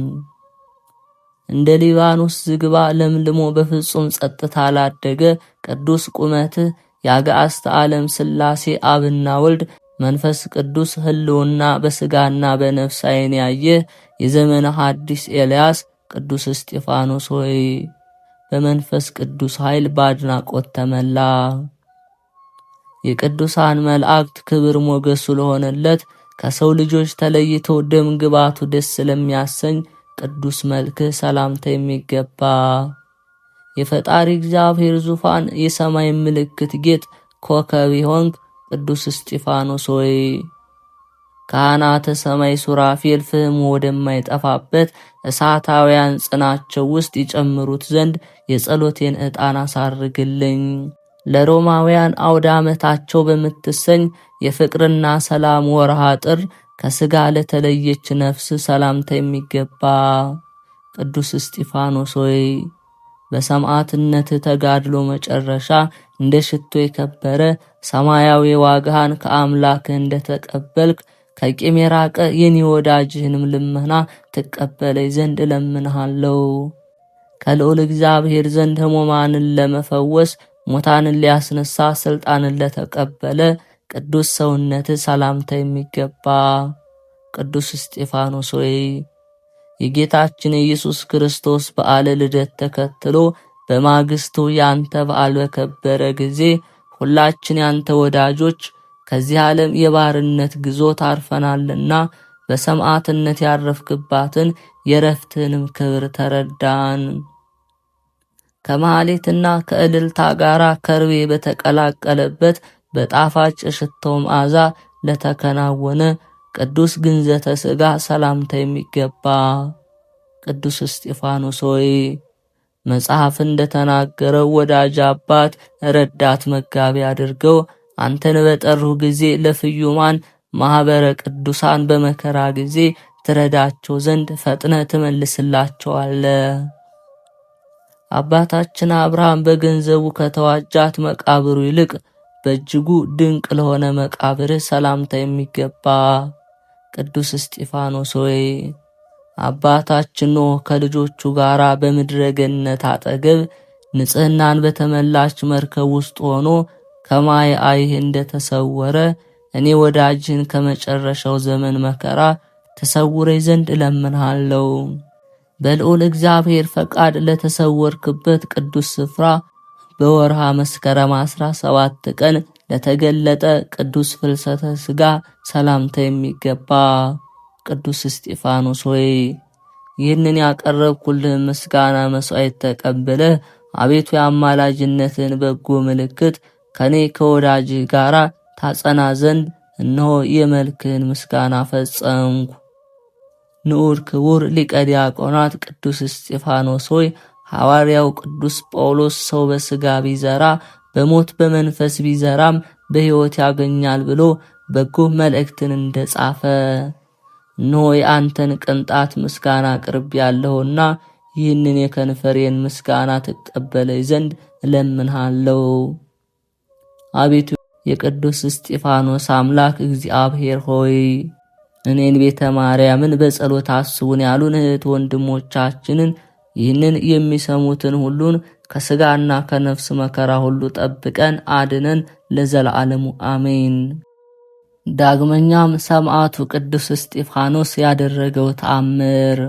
እንደ ሊባኖስ ዝግባ ለምልሞ በፍጹም ጸጥታ ላደገ ቅዱስ ቁመትህ የአጋዕዝተ ዓለም ሥላሴ አብና ወልድ መንፈስ ቅዱስ ህልውና በሥጋና በነፍስ ዓይን ያየህ የዘመነ ሐዲስ ኤልያስ ቅዱስ እስጢፋኖስ ሆይ በመንፈስ ቅዱስ ኃይል በአድናቆት ተመላ። የቅዱሳን መላእክት ክብር ሞገሱ ለሆነለት ከሰው ልጆች ተለይቶ ደም ግባቱ ደስ ስለሚያሰኝ ቅዱስ መልክህ ሰላምታ የሚገባ የፈጣሪ እግዚአብሔር ዙፋን የሰማይ ምልክት ጌጥ ኮከብ ሆንክ ቅዱስ እስጢፋኖስ ሆይ ካህናተ ሰማይ ሱራፌል ፍህም ወደማይጠፋበት እሳታውያን ጽናቸው ውስጥ ይጨምሩት ዘንድ የጸሎቴን ዕጣን አሳርግልኝ። ለሮማውያን አውደ ዓመታቸው በምትሰኝ የፍቅርና ሰላም ወርሃ ጥር ከሥጋ ለተለየች ነፍስ ሰላምታ የሚገባ ቅዱስ እስጢፋኖስ ሆይ በሰማዕትነት ተጋድሎ መጨረሻ እንደ ሽቶ የከበረ ሰማያዊ ዋጋህን ከአምላክህ እንደተቀበልክ ከቂም የራቀ የኔ ወዳጅህንም ልመና ትቀበለኝ ዘንድ እለምንሃለሁ። ከልዑል እግዚአብሔር ዘንድ ሕሙማንን ለመፈወስ ሙታንን ሊያስነሳ ሥልጣንን ለተቀበለ ቅዱስ ሰውነትህ ሰላምታ የሚገባ ቅዱስ እስጢፋኖስ ሆይ የጌታችን የኢየሱስ ክርስቶስ በዓለ ልደት ተከትሎ በማግስቱ ያንተ በዓል በከበረ ጊዜ ሁላችን ያንተ ወዳጆች ከዚህ ዓለም የባርነት ግዞት አርፈናልና በሰማዕትነት ያረፍክባትን የረፍትህንም ክብር ተረዳን። ከማህሌትና ከእልልታ ጋር ከርቤ በተቀላቀለበት በጣፋጭ ሽታው መዓዛ ለተከናወነ ቅዱስ ግንዘተ ሥጋ ሰላምታ የሚገባ ቅዱስ እስጢፋኖስ ሆይ መጽሐፍ እንደተናገረው ወዳጅ አባት ረዳት መጋቢ አድርገው አንተን በጠሩ ጊዜ ለፍዩማን ማኅበረ ቅዱሳን በመከራ ጊዜ ትረዳቸው ዘንድ ፈጥነ ትመልስላቸዋለ። አባታችን አብርሃም በገንዘቡ ከተዋጃት መቃብሩ ይልቅ በእጅጉ ድንቅ ለሆነ መቃብር ሰላምታ የሚገባ ቅዱስ እስጢፋኖስ ሆይ አባታችን ኖህ ከልጆቹ ጋር በምድረ ገነት አጠገብ ንጽሕናን በተመላች መርከብ ውስጥ ሆኖ ከማየ አይህ እንደተሰወረ እኔ ወዳጅን ከመጨረሻው ዘመን መከራ ተሰውረኝ ዘንድ እለምንሃለሁ። በልዑል እግዚአብሔር ፈቃድ ለተሰወርክበት ቅዱስ ስፍራ በወርሃ መስከረም 17 ቀን ለተገለጠ ቅዱስ ፍልሰተ ሥጋ ሰላምታ የሚገባ ቅዱስ እስጢፋኖስ ሆይ ይህንን ያቀረብኩልህ ምስጋና መስዋዕት ተቀብለህ አቤቱ የአማላጅነትን በጎ ምልክት ከኔ ከወዳጅህ ጋር ታጸና ዘንድ እነሆ የመልክህን ምስጋና ፈጸምኩ። ንዑድ ክቡር ሊቀ ዲያቆናት ቅዱስ እስጢፋኖስ ሆይ ሐዋርያው ቅዱስ ጳውሎስ ሰው በሥጋ ቢዘራ በሞት በመንፈስ ቢዘራም በሕይወት ያገኛል ብሎ በጎ መልእክትን እንደጻፈ እነሆ የአንተን ቅንጣት ምስጋና ቅርብ ያለውና ይህንን የከንፈሬን ምስጋና ትቀበለኝ ዘንድ እለምንሃለሁ። አቤቱ የቅዱስ እስጢፋኖስ አምላክ እግዚአብሔር ሆይ እኔን ቤተ ማርያምን በጸሎት አስቡን ያሉን እህት ወንድሞቻችንን ይህንን የሚሰሙትን ሁሉን ከሥጋና ከነፍስ መከራ ሁሉ ጠብቀን አድነን ለዘላለሙ አሜን። ዳግመኛም ሰማዕቱ ቅዱስ እስጢፋኖስ ያደረገው ተአምር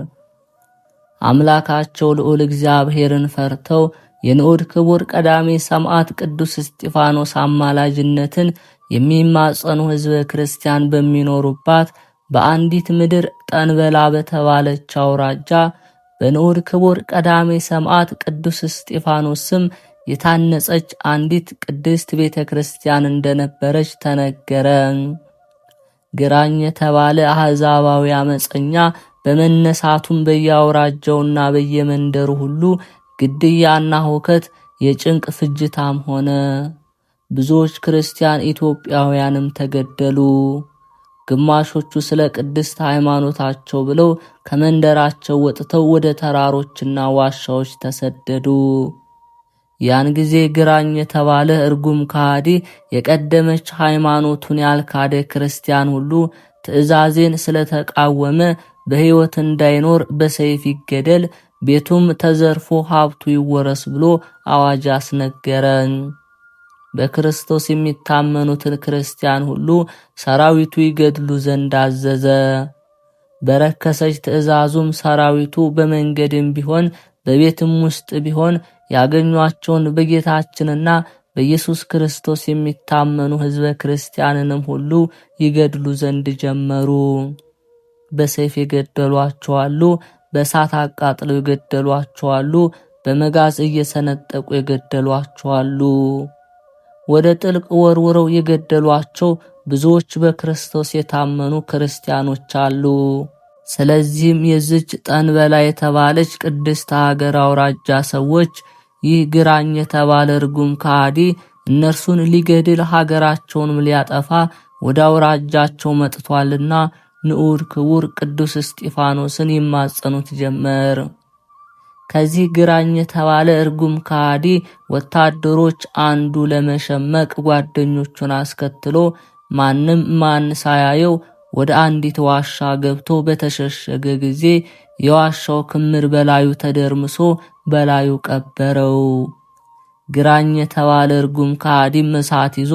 አምላካቸው ልዑል እግዚአብሔርን ፈርተው የንዑድ ክቡር ቀዳሜ ሰማዕት ቅዱስ እስጢፋኖስ አማላጅነትን የሚማጸኑ ሕዝበ ክርስቲያን በሚኖሩባት በአንዲት ምድር ጠንበላ በተባለች አውራጃ በንዑድ ክቡር ቀዳሜ ሰማዕት ቅዱስ እስጢፋኖስ ስም የታነጸች አንዲት ቅድስት ቤተ ክርስቲያን እንደነበረች ተነገረ። ግራኝ የተባለ አሕዛባዊ አመፀኛ በመነሳቱም በየአውራጃውና በየመንደሩ ሁሉ ግድያና ሁከት የጭንቅ ፍጅታም ሆነ። ብዙዎች ክርስቲያን ኢትዮጵያውያንም ተገደሉ። ግማሾቹ ስለ ቅድስት ሃይማኖታቸው ብለው ከመንደራቸው ወጥተው ወደ ተራሮችና ዋሻዎች ተሰደዱ። ያን ጊዜ ግራኝ የተባለ እርጉም ከሃዲ የቀደመች ሃይማኖቱን ያልካደ ክርስቲያን ሁሉ ትእዛዜን ስለተቃወመ በሕይወት እንዳይኖር በሰይፍ ይገደል፣ ቤቱም ተዘርፎ ሀብቱ ይወረስ ብሎ አዋጅ አስነገረን። በክርስቶስ የሚታመኑትን ክርስቲያን ሁሉ ሰራዊቱ ይገድሉ ዘንድ አዘዘ። በረከሰች ትእዛዙም ሰራዊቱ በመንገድም ቢሆን በቤትም ውስጥ ቢሆን ያገኟቸውን በጌታችንና በኢየሱስ ክርስቶስ የሚታመኑ ሕዝበ ክርስቲያንንም ሁሉ ይገድሉ ዘንድ ጀመሩ። በሰይፍ የገደሏቸው አሉ፣ በእሳት አቃጥለው የገደሏቸው አሉ፣ በመጋዝ እየሰነጠቁ የገደሏቸው አሉ። ወደ ጥልቅ ወርውረው የገደሏቸው ብዙዎች በክርስቶስ የታመኑ ክርስቲያኖች አሉ። ስለዚህም የዚች ጠንበላ የተባለች ቅድስት ሀገር አውራጃ ሰዎች ይህ ግራኝ የተባለ ርጉም ከሃዲ እነርሱን ሊገድል ሀገራቸውንም ሊያጠፋ ወደ አውራጃቸው መጥቷልና ንዑድ ክቡር ቅዱስ እስጢፋኖስን ይማጸኑት ጀመር። ከዚህ ግራኝ የተባለ እርጉም ከሃዲ ወታደሮች አንዱ ለመሸመቅ ጓደኞቹን አስከትሎ ማንም ማን ሳያየው ወደ አንዲት ዋሻ ገብቶ በተሸሸገ ጊዜ የዋሻው ክምር በላዩ ተደርምሶ በላዩ ቀበረው። ግራኝ የተባለ እርጉም ከሃዲም እሳት ይዞ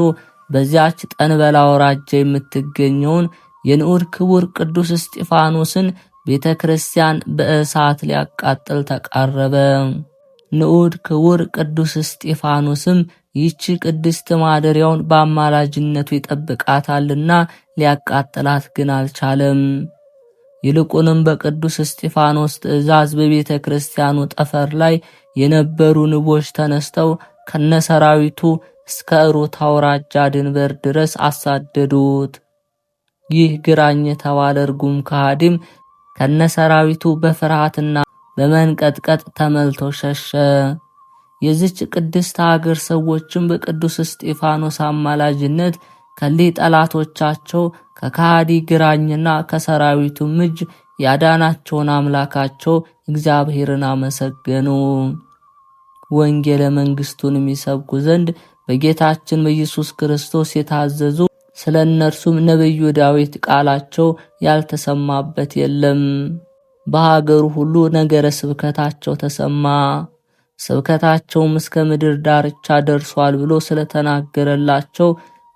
በዚያች ጠንበላ አውራጃ የምትገኘውን የንዑድ ክቡር ቅዱስ እስጢፋኖስን ቤተ ክርስቲያን በእሳት ሊያቃጥል ተቃረበ። ንዑድ ክቡር ቅዱስ እስጢፋኖስም ይህች ቅድስት ማደሪያውን በአማላጅነቱ ይጠብቃታልና ሊያቃጥላት ግን አልቻለም። ይልቁንም በቅዱስ እስጢፋኖስ ትእዛዝ በቤተ ክርስቲያኑ ጠፈር ላይ የነበሩ ንቦች ተነስተው ከነሰራዊቱ እስከ ሩት አውራጃ ድንበር ድረስ አሳደዱት። ይህ ግራኝ የተባለ እርጉም ከሃዲም ከነሰራዊቱ በፍርሃትና በመንቀጥቀጥ ተመልቶ ሸሸ። የዚች ቅድስት ሀገር ሰዎችም በቅዱስ እስጢፋኖስ አማላጅነት ከሊህ ጠላቶቻቸው ከከሃዲ ግራኝና ከሰራዊቱም እጅ ያዳናቸውን አምላካቸው እግዚአብሔርን አመሰገኑ። ወንጌለ መንግሥቱን የሚሰብኩ ዘንድ በጌታችን በኢየሱስ ክርስቶስ የታዘዙ ስለ እነርሱም ነቢዩ ዳዊት ቃላቸው ያልተሰማበት የለም። በሀገሩ ሁሉ ነገረ ስብከታቸው ተሰማ። ስብከታቸውም እስከ ምድር ዳርቻ ደርሷል ብሎ ስለተናገረላቸው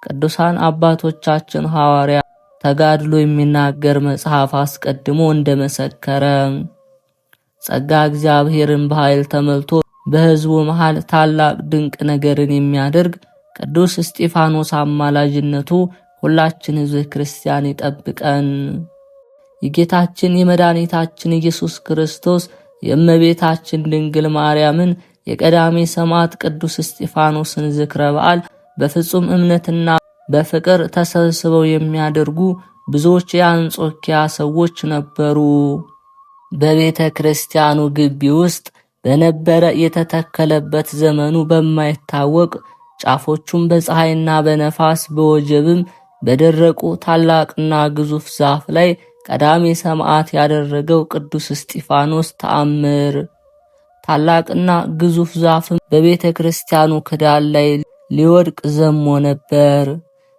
ቅዱሳን አባቶቻችን ሐዋርያ ተጋድሎ የሚናገር መጽሐፍ አስቀድሞ እንደመሰከረ ጸጋ እግዚአብሔርን በኃይል ተመልቶ በሕዝቡ መሃል ታላቅ ድንቅ ነገርን የሚያደርግ ቅዱስ እስጢፋኖስ አማላጅነቱ ሁላችን ሕዝበ ክርስቲያን ይጠብቀን። የጌታችን የመድኃኒታችን ኢየሱስ ክርስቶስ የእመቤታችን ድንግል ማርያምን የቀዳሜ ሰማዕት ቅዱስ እስጢፋኖስን ዝክረ በዓል በፍጹም እምነትና በፍቅር ተሰብስበው የሚያደርጉ ብዙዎች የአንጾኪያ ሰዎች ነበሩ። በቤተ ክርስቲያኑ ግቢ ውስጥ በነበረ የተተከለበት ዘመኑ በማይታወቅ ጫፎቹም በፀሐይና በነፋስ በወጀብም በደረቁ ታላቅና ግዙፍ ዛፍ ላይ ቀዳሜ ሰማዕት ያደረገው ቅዱስ እስጢፋኖስ ተአምር። ታላቅና ግዙፍ ዛፍም በቤተ ክርስቲያኑ ክዳን ላይ ሊወድቅ ዘሞ ነበር።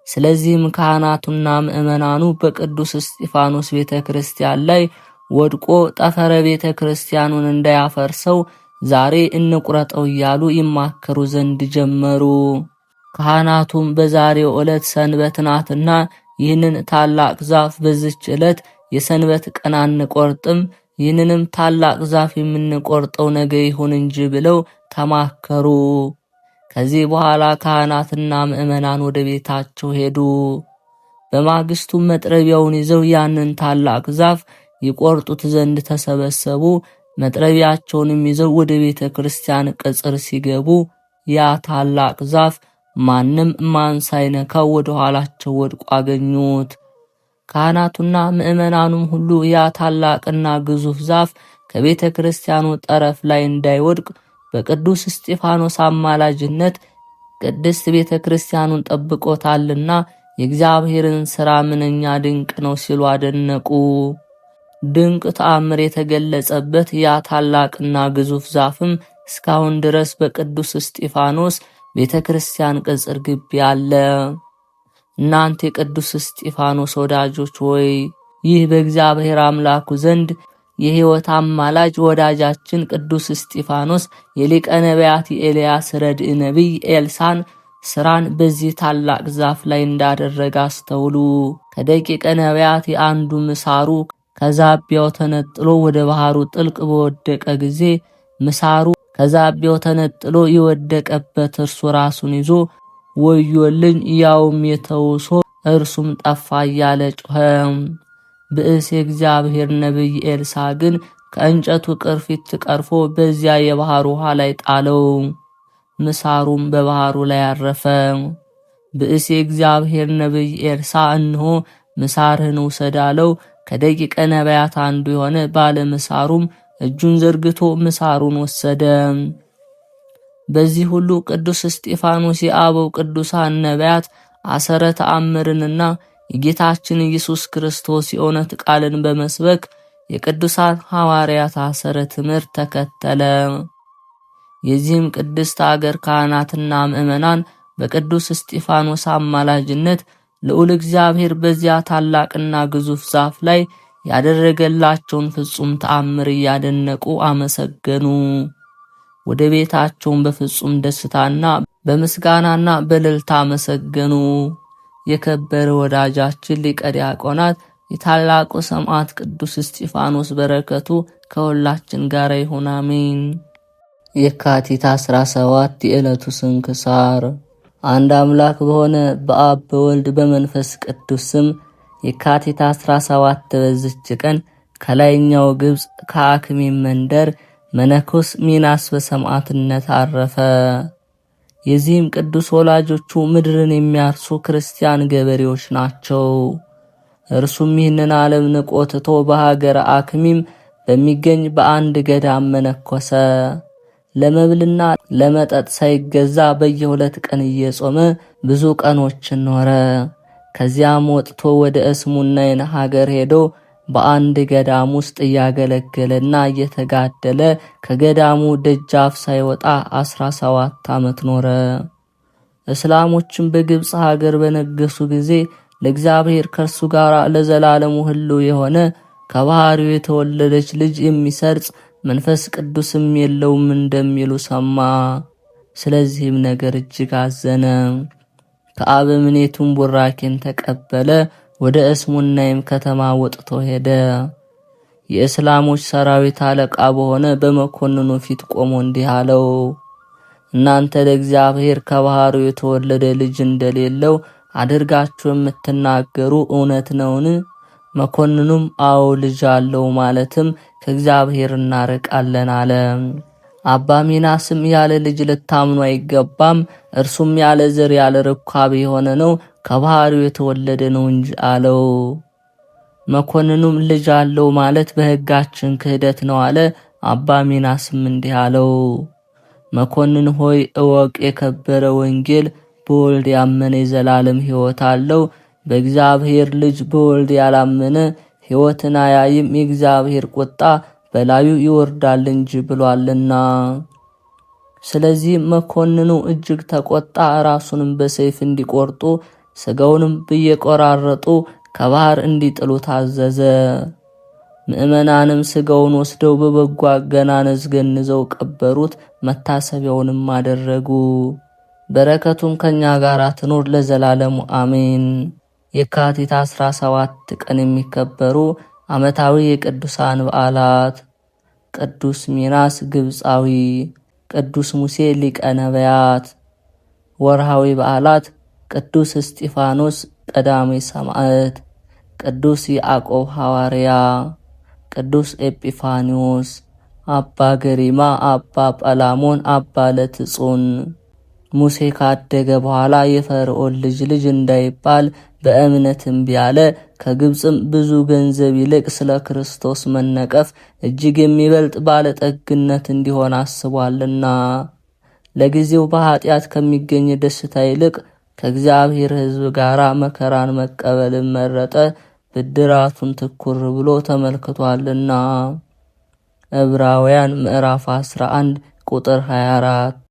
ስለዚህም ካህናቱና ምእመናኑ በቅዱስ እስጢፋኖስ ቤተ ክርስቲያን ላይ ወድቆ ጠፈረ ቤተ ክርስቲያኑን እንዳያፈርሰው ዛሬ እንቁረጠው እያሉ ይማከሩ ዘንድ ጀመሩ። ካህናቱም በዛሬው ዕለት ሰንበት ናትና ይህንን ታላቅ ዛፍ በዚች ዕለት የሰንበት ቀን አንቆርጥም፣ ይህንንም ታላቅ ዛፍ የምንቆርጠው ነገ ይሁን እንጂ ብለው ተማከሩ። ከዚህ በኋላ ካህናትና ምእመናን ወደ ቤታቸው ሄዱ። በማግስቱም መጥረቢያውን ይዘው ያንን ታላቅ ዛፍ ይቆርጡት ዘንድ ተሰበሰቡ። መጥረቢያቸውንም ይዘው ወደ ቤተ ክርስቲያን ቅጽር ሲገቡ ያ ታላቅ ዛፍ ማንም ማን ሳይነካው ወደ ኋላቸው ወድቆ አገኙት። ካህናቱና ምእመናኑም ሁሉ ያ ታላቅና ግዙፍ ዛፍ ከቤተ ክርስቲያኑ ጠረፍ ላይ እንዳይወድቅ በቅዱስ እስጢፋኖስ አማላጅነት ቅድስት ቤተ ክርስቲያኑን ጠብቆታልና የእግዚአብሔርን ሥራ ምንኛ ድንቅ ነው ሲሉ አደነቁ። ድንቅ ተአምር የተገለጸበት ያ ታላቅና ግዙፍ ዛፍም እስካሁን ድረስ በቅዱስ እስጢፋኖስ ቤተ ክርስቲያን ቅጽር ግቢ አለ። እናንተ የቅዱስ እስጢፋኖስ ወዳጆች ሆይ ይህ በእግዚአብሔር አምላኩ ዘንድ የሕይወት አማላጅ ወዳጃችን ቅዱስ እስጢፋኖስ የሊቀ ነቢያት የኤልያስ ረድእ ነቢይ ኤልሳን ሥራን በዚህ ታላቅ ዛፍ ላይ እንዳደረገ አስተውሉ። ከደቂቀ ነቢያት የአንዱ ምሳሩ ከዛቢያው ተነጥሎ ወደ ባህሩ ጥልቅ በወደቀ ጊዜ ምሳሩ ከዛቢያው ተነጥሎ የወደቀበት እርሱ ራሱን ይዞ ወዮልኝ ያውም የተውሶ እርሱም ጠፋ እያለ ጮኸ። ብእስ የእግዚአብሔር ነቢይ ኤልሳ ግን ከእንጨቱ ቅርፊት ቀርፎ በዚያ የባህር ውሃ ላይ ጣለው። ምሳሩም በባህሩ ላይ አረፈ። ብእስ የእግዚአብሔር ነቢይ ኤልሳ እንሆ ምሳርህን ውሰድ አለው። ከደቂቀ ነቢያት አንዱ የሆነ ባለ ምሳሩም እጁን ዘርግቶ ምሳሩን ወሰደ። በዚህ ሁሉ ቅዱስ እስጢፋኖስ የአበው ቅዱሳን ነቢያት አሰረ ተአምርንና የጌታችን ኢየሱስ ክርስቶስ የእውነት ቃልን በመስበክ የቅዱሳን ሐዋርያት አሰረ ትምህርት ተከተለ። የዚህም ቅድስት አገር ካህናትና ምእመናን በቅዱስ እስጢፋኖስ አማላጅነት ልዑል እግዚአብሔር በዚያ ታላቅና ግዙፍ ዛፍ ላይ ያደረገላቸውን ፍጹም ተአምር እያደነቁ አመሰገኑ። ወደ ቤታቸውን በፍጹም ደስታና በምስጋናና በእልልታ አመሰገኑ። የከበረ ወዳጃችን ሊቀ ዲያቆናት የታላቁ ሰማዕት ቅዱስ እስጢፋኖስ በረከቱ ከሁላችን ጋር ይሁን፣ አሜን። የካቲት 17 የዕለቱ ስንክሳር። አንድ አምላክ በሆነ በአብ በወልድ በመንፈስ ቅዱስ ስም የካቲት 17 በዚች ቀን ከላይኛው ግብፅ ከአክሚም መንደር መነኮስ ሚናስ በሰማዕትነት አረፈ። የዚህም ቅዱስ ወላጆቹ ምድርን የሚያርሱ ክርስቲያን ገበሬዎች ናቸው። እርሱም ይህንን ዓለም ንቆ ትቶ በሀገረ አክሚም በሚገኝ በአንድ ገዳም መነኮሰ። ለመብልና ለመጠጥ ሳይገዛ በየ2 ቀን እየጾመ ብዙ ቀኖችን ኖረ። ከዚያም ወጥቶ ወደ እስሙናይን ሀገር ሄዶ በአንድ ገዳም ውስጥ እያገለገለና እየተጋደለ ከገዳሙ ደጃፍ ሳይወጣ 17 ዓመት ኖረ። እስላሞችም በግብፅ ሀገር በነገሱ ጊዜ ለእግዚአብሔር ከእርሱ ጋር ለዘላለሙ ሕልው የሆነ ከባህሪው የተወለደች ልጅ የሚሰርጽ መንፈስ ቅዱስም የለውም እንደሚሉ ሰማ። ስለዚህም ነገር እጅግ አዘነ። ከአበምኔቱም ቡራኬን ተቀበለ። ወደ እስሙናይም ከተማ ወጥቶ ሄደ። የእስላሞች ሰራዊት አለቃ በሆነ በመኮንኑ ፊት ቆሞ እንዲህ አለው፣ እናንተ ለእግዚአብሔር ከባህሪው የተወለደ ልጅ እንደሌለው አድርጋችሁ የምትናገሩ እውነት ነውን? መኮንኑም አዎ ልጅ አለው፣ ማለትም ከእግዚአብሔር እናርቃለን አለ። አባ ሚናስም ያለ ልጅ ልታምኑ አይገባም፣ እርሱም ያለ ዘር ያለ ርካብ የሆነ ነው፣ ከባህሪው የተወለደ ነው እንጂ አለው። መኮንኑም ልጅ አለው ማለት በሕጋችን ክህደት ነው አለ። አባ ሚናስም እንዲህ አለው፣ መኮንን ሆይ እወቅ፣ የከበረ ወንጌል በወልድ ያመነ የዘላለም ሕይወት አለው። በእግዚአብሔር ልጅ በወልድ ያላመነ ሕይወትን አያይም፣ የእግዚአብሔር ቁጣ በላዩ ይወርዳል እንጂ ብሏልና። ስለዚህ መኮንኑ እጅግ ተቆጣ። ራሱንም በሰይፍ እንዲቆርጡ ሥጋውንም እየቆራረጡ ከባህር እንዲጥሉ ታዘዘ። ምእመናንም ሥጋውን ወስደው በበጎ አገናነዝ ገንዘው ቀበሩት፣ መታሰቢያውንም አደረጉ። በረከቱም ከኛ ጋር ትኖር ለዘላለሙ አሜን። የካቲት 17 ቀን የሚከበሩ ዓመታዊ የቅዱሳን በዓላት፦ ቅዱስ ሚናስ ግብፃዊ፣ ቅዱስ ሙሴ ሊቀ ነቢያት። ወርሃዊ በዓላት፦ ቅዱስ እስጢፋኖስ ቀዳሜ ሰማዕት፣ ቅዱስ ያዕቆብ ሐዋርያ፣ ቅዱስ ኤጲፋኒዎስ፣ አባ ገሪማ፣ አባ ጰላሞን፣ አባ ለትጹን። ሙሴ ካደገ በኋላ የፈርዖን ልጅ እንዳይባል በእምነት እምቢ አለ። ከግብፅም ብዙ ገንዘብ ይልቅ ስለ ክርስቶስ መነቀፍ እጅግ የሚበልጥ ባለጠግነት እንዲሆን አስቧልና። ለጊዜው በኃጢአት ከሚገኝ ደስታ ይልቅ ከእግዚአብሔር ሕዝብ ጋር መከራን መቀበልን መረጠ፣ ብድራቱን ትኩር ብሎ ተመልክቷልና። ዕብራውያን ምዕራፍ 11 ቁጥር 24